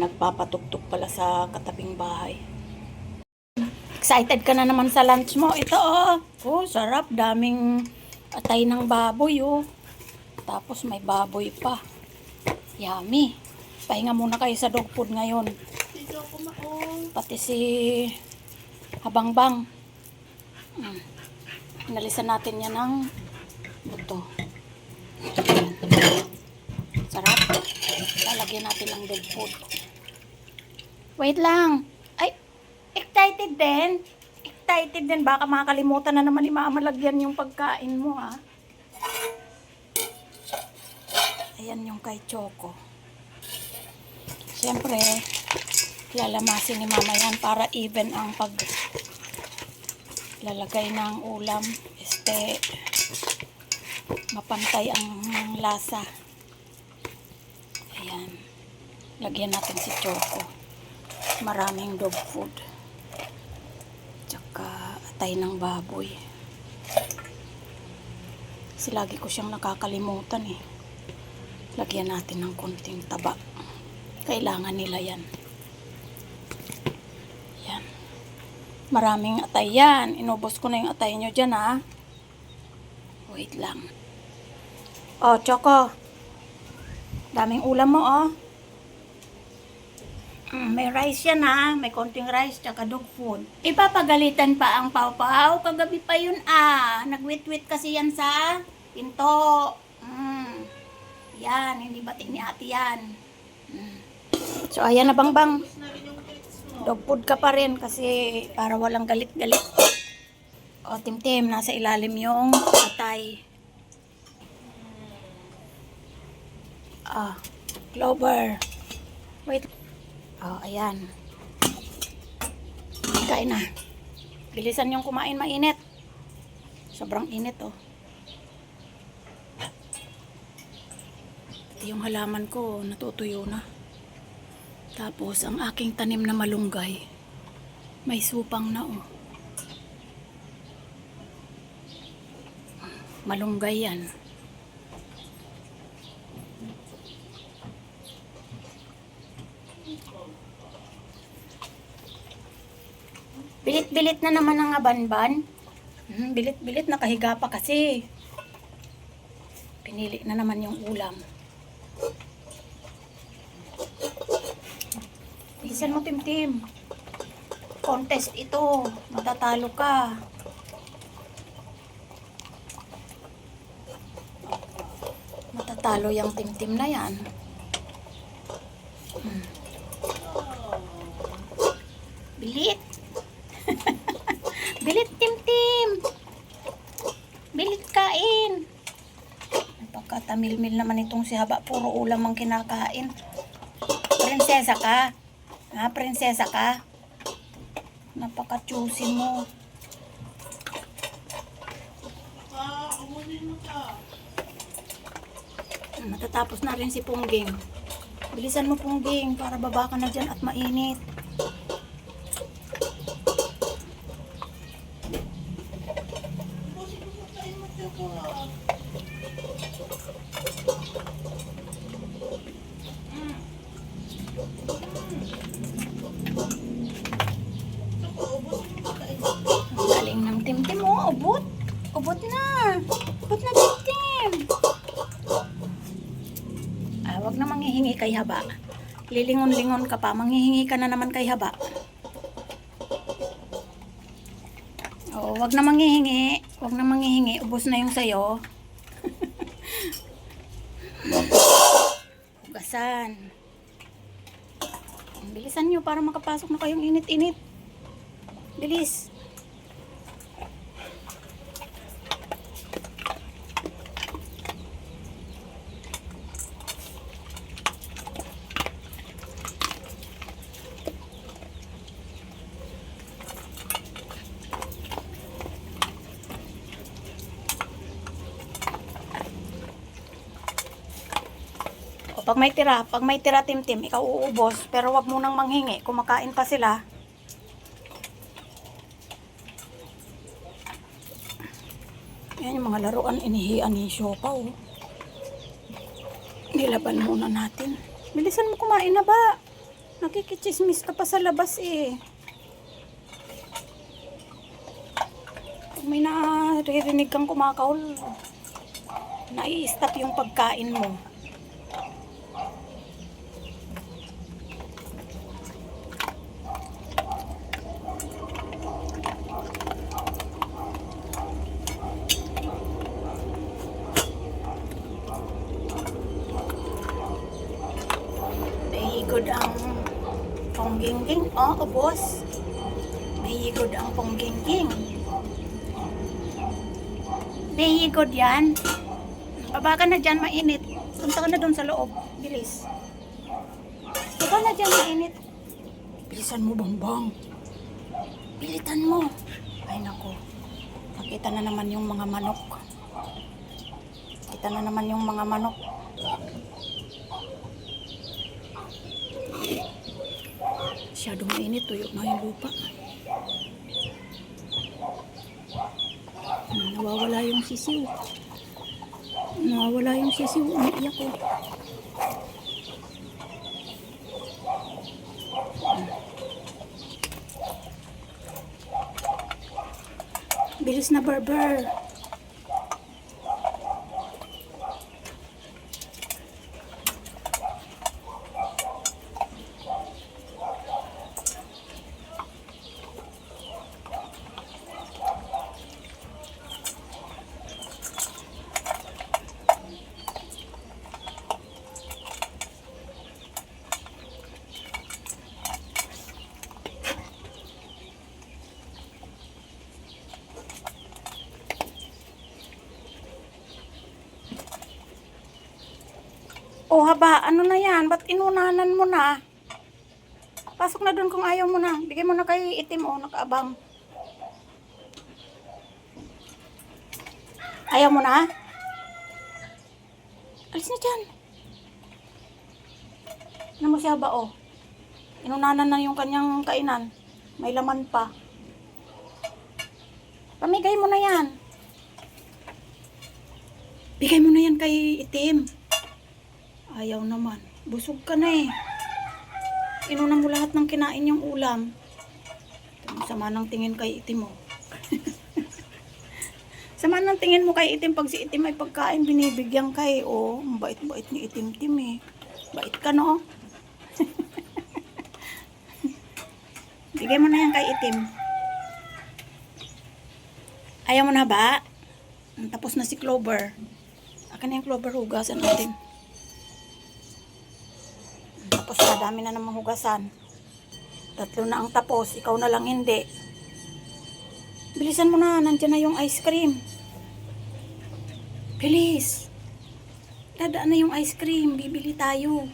nagpapatugtog pala sa katabing bahay. Excited ka na naman sa lunch mo. Ito oh. Oh, sarap. Daming atay ng baboy oh. Tapos may baboy pa. Yummy. Pahinga muna kayo sa dog food ngayon. Pati si Habangbang. Inalisan natin yan ng buto. Sarap. Lalagyan natin ng dog food. Wait lang. Ay, excited din. Excited din. Baka makakalimutan na naman ni Mama lagyan yung pagkain mo ha. Ayan yung kay Choco. Siyempre, lalamasin ni Mama yan para even ang lalagay ng ulam. Mapantay ang lasa. Ayan. Lagyan natin si Choco. Maraming dog food. Tsaka atay ng baboy. Kasi lagi ko siyang nakakalimutan eh. Lagyan natin ng konting taba. Kailangan nila yan. Yan. Maraming atay yan. Inubos ko na yung atay nyo dyan ha. Wait lang. Oh, Choco. Daming ulam mo oh. May rice yan ha. May konting rice tsaka dog food. Ipapagalitan pa ang pawpaw. Kagabi pa yun ah. Nagwit-wit kasi yan sa pinto. Yan. Hindi batik ni ate yan. So ayan na Bangbang. Dog food ka pa rin kasi para walang galit-galit. O Timtim. Nasa ilalim yung atay. Clover. Wait. Ayan. Kain na. Bilisan yung kumain, mainit. Sobrang init, oh. Ito yung halaman ko, natutuyo na. Tapos, ang aking tanim na malunggay, may supang na, oh. Malunggay yan. Bilit-bilit na naman ang abanban. Bilit-bilit, nakahiga pa kasi. Pinili na naman yung ulam. Bilisan mo, Timtim. Contest ito. Matatalo ka. Matatalo yung Timtim na yan. Bilit. Bilit, Timtim. Bilit kain. Napakatamilmil naman itong si Haba. Puro ulam ang kinakain. Prinsesa ka? Ha? Prinsesa ka? Napaka-choosy mo. Matatapos na rin si Pungging. Bilisan mo, Pungging, para baba ka na dyan at mainit. Galing ng Timtim mo, ubot. Ubot na. Ubot na, Timtim. Wag na manghihingi kay Haba. Lilingon-lingon ka pa. Manghihingi ka na naman kay Haba. Wag na manghihingi. Wag na manghihingi. Ubos na yung sayo. Hugasan. Bilisan nyo para makapasok na kayong init-init. Bilis. Pag may tira Timtim, ikaw uubos, pero wag mo nang manghingi, kumakain pa sila. Yan yung mga laruan, inihian ni Siopa, oh. Nilaban muna natin. Bilisan mo kumain na ba? Nakikichismis ka pa sa labas eh. Kung may naririnig kang kumakahol, nai-stop yung pagkain mo. Mahigod ang ponggingging. Oo, boss. Mahigod ang ponggingging. Mahigod yan. Baba ka na dyan, mainit. Punta ka na doon sa loob. Bilis. Baba na dyan, mainit. Bilisan mo, Bongbong. Bilitan mo. Ay, nako. Nakita na naman yung mga manok. Nakita na naman yung mga manok. Masyadong mainit. Tuyo na yung lupa. Nawawala yung sisiw. Nawawala yung sisiw. Umiiyak ko. Bilis na, Barber. Oh, haba, ano na yan? Ba't inunanan mo na? Pasok na doon kung ayaw mo na. Bigay mo na kay itim, oh, nakaabang. Ayaw mo na? Alis na dyan. Ano mo siya ba, oh? Inunanan na yung kanyang kainan. May laman pa. Pamigay mo na yan. Bigay mo na yan kay itim. Ayaw naman. Busog ka na eh. Inuna mo lahat ng kinain yung ulam. Sama ng tingin kay itim mo. Sama ng tingin mo kay itim. Pag si itim ay pagkain, binibigyan kay. Oh, bait-bait ni itim-tim eh. Bait ka no? Bigay mo na yan kay itim. Ayaw mo na ba? Tapos na si Clover. Akin na yung Clover, hugasan natin. Tapos na, dami na namang hugasan. 3 na ang tapos, ikaw na lang hindi. Bilisan mo na, nandiyan na yung ice cream. Bilis. Dadaan na yung ice cream, bibili tayo.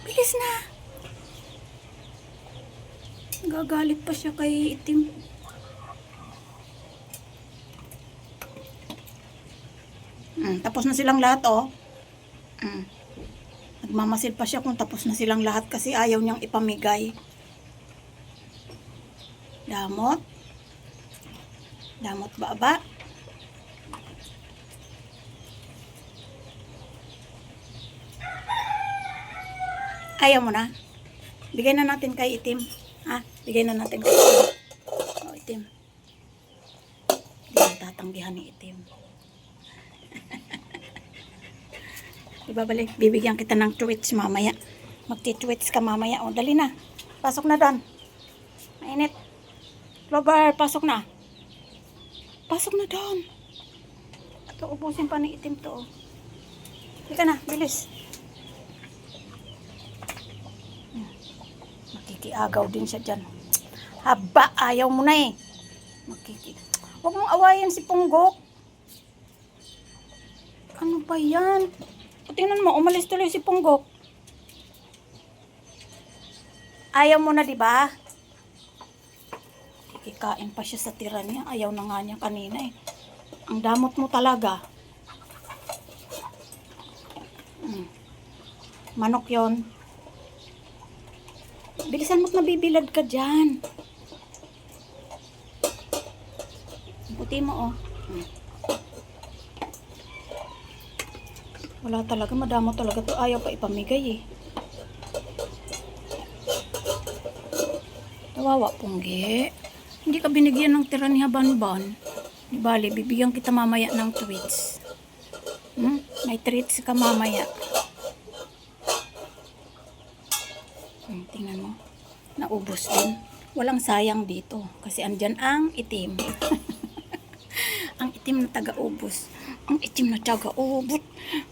Bilis na. Gagalit pa siya kay itim. Tapos na silang lahat, oh. Nagmamasid pa siya kung tapos na silang lahat kasi ayaw niyang ipamigay. Damot. Damot ba? Ayaw mo na? Bigay na natin kay itim. Ha? Bigay na natin kay itim. Oh, itim. Hindi na tatanggihan ni itim. Ibabalik, bibigyan kita ng tweets mamaya. Magti-tweets ka mamaya. O, dali na. Pasok na doon. Mainit. Clover, pasok na. Pasok na doon. Ito, ubusin pa ni itim to. Halika na, bilis. Makikiagaw din siya dyan. Haba, ayaw mo na eh. Huwag mong awayan si Punggok. Ano ba yan? Tingnan mo, umalis tuloy si Punggok. Ayaw mo na, di ba? Kikain pa siya sa tira niya. Ayaw na nga niya kanina eh. Ang damot mo talaga. Manok yon. Bilisan mo't nabibilad ka dyan. Puti mo, oh. Wala talaga, madamo talaga to. Ayaw pa ipamigay eh. Kawawa, Punggi. Hindi ka binigyan ng tira ni Habanban. Di bali, bibigyan kita mamaya ng treats. May treats ka mamaya. Tingnan mo. Naubos din. Walang sayang dito. Kasi andyan ang itim. Ang itim na taga-ubos. Ang itim na taga-ubot.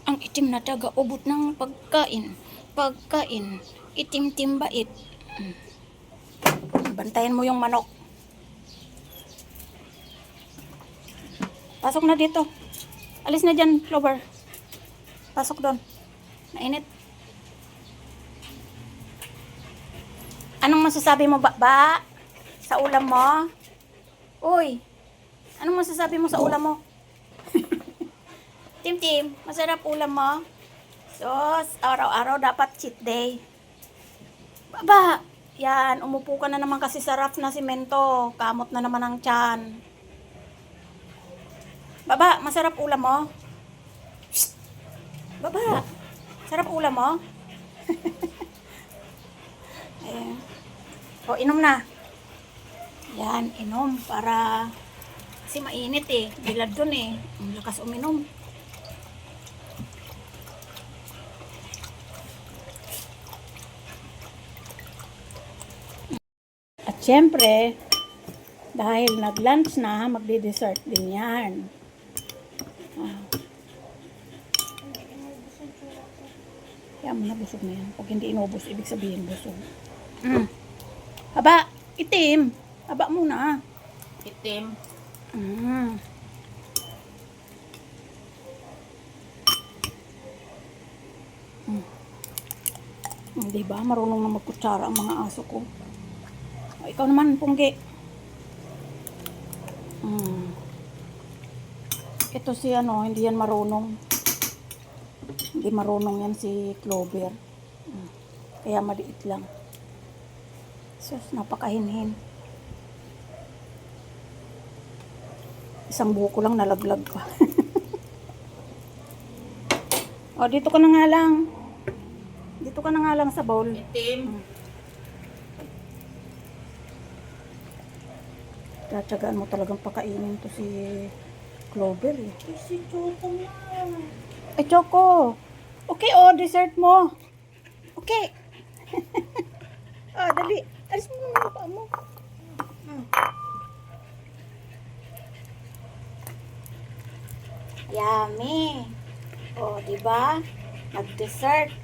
Ang itim na taga-ubot ng pagkain. Pagkain. Itim-tim bait. Bantayan mo yung manok. Pasok na dito. Alis na dyan, Clover. Pasok doon. Mainit. Anong masasabi mo ba? Sa ulam mo? Uy. Anong masasabi mo sa ulam mo? Tim, masarap ulam mo? Sos, araw-araw dapat cheat day. Baba, yan, umupo ka na naman kasi sa rough na simento. Kamot na naman ang tiyan. Baba, masarap ulam mo? Psst. Baba, sarap ulam mo? Ayan. O, inom na. Yan, inom para kasi mainit eh. Bilad dun eh. Ang lakas uminom. At syempre, dahil nag-lunch na, magdi-dessert din yan. Kaya mo na, busog na yan. Pag hindi inubos, ibig sabihin busog. Haba, itim. Haba muna. Itim. Diba? Marunong na magkutsara ang mga aso ko. O, ikaw naman, Punggi. Ito si ano, hindi yan marunong. Hindi marunong yan si Clover. Kaya maliit lang. Sus, napakahinhin. Isang buko lang nalaglag pa. O, dito ka na nga lang. Dito ka na nga lang sa bowl. Itim. Tatsagaan mo talagang pakainin to si Clover eh. Si Choco na. Eh, Choco. Okay, oh, dessert mo. Okay. Dali. Alis mo muna pa mo. Yummy. Oh, di ba? Nag-dessert.